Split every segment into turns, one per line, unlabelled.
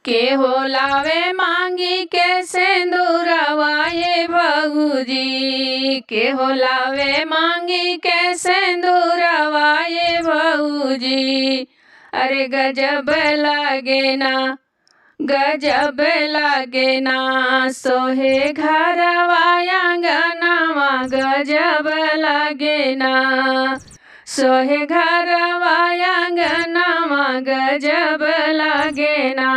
के हो लावे मांगी के सिंदूरवा ये भौजी, के हो लावे मांगी के सिंदूरवा ये भौजी। अरे गजब लागे ना, गजब लागे ना, सोहे घरवा आंगनवा गजब लागे ना, सोहे घरवा आंगनवा गजब लागे ना।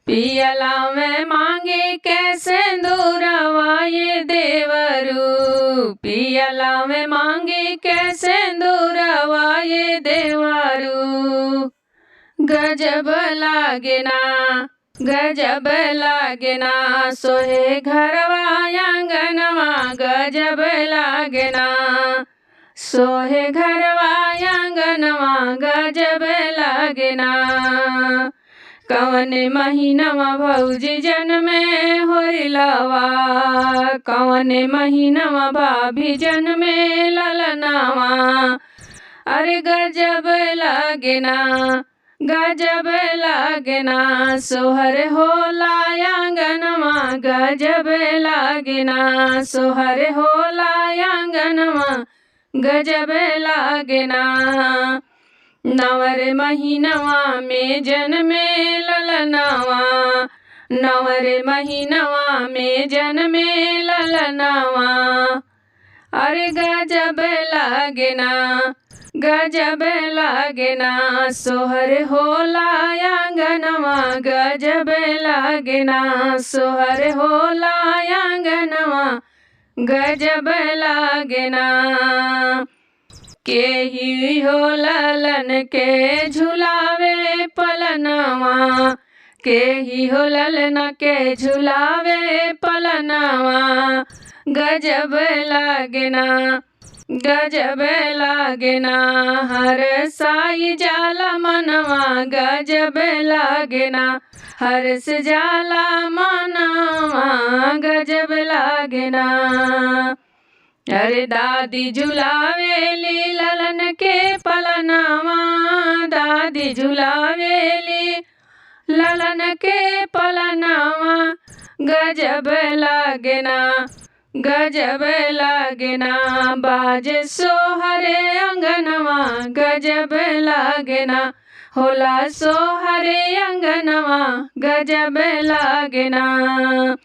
पियला में मांगे के सिंदूरवा ये देवरू, पियला में मांगे के सिंदूरवा ये देवरू। गजब लागे ना, गजब लागे ना, सोहे घरवा आंगनवा गजब लागे ना, सोहे घरवा आंगनवा गजब लागे ना। कवन महीनवा भौजी जन्मे होरिलवा, कवन महीनवा भाभी जन्मे ललनवा। अरे गजब लागे ना, गजब लागे ना, सोहर होला आंगनवा गजब लागे ना, सोहर होला आंगनवा गजब लागे ना। नवर महीनवा में जन्मे ललनवा, नवर महीनवा में जन्मे ललनवा। अरे गजब लागे ना, गजब लागे ना, सोहर होला आंगनवा गजब लागे ना, सोहर होला आंगनवा गजब लागे ना। के ही हो ललन के झुलावे पलनवा, के ही हो ललन के झुलावे पलनवा। गजब लागे ना, गजब लागे ना, हर साई जाला मनवा गजब लागे ना, हर से जाला मनवा गजब लागे ना। अरे दादी झुलावेली ललन के पलनवा, दादी झुलावेली ललन के पलनवा। गजब लागे ना, गजब लागे ना, बाजे सोहरे अंगनवा गजब लागे ना, होला सोहरे अंगनवा गजब लागे ना।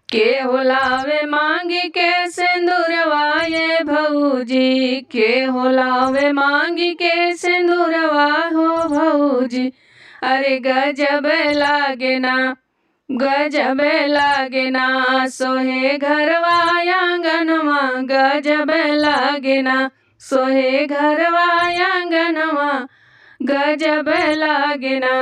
के होलावे मांगी के सिंदूरवा ये भौजी, के होलावे मांगी के सिंदूरवा हो भौजी। अरे गजब लागे ना, गजब लागे ना, सोहे घरवा आंगनवा गजब लागे ना, सोहे घरवा आंगनवा गजब लागे ना।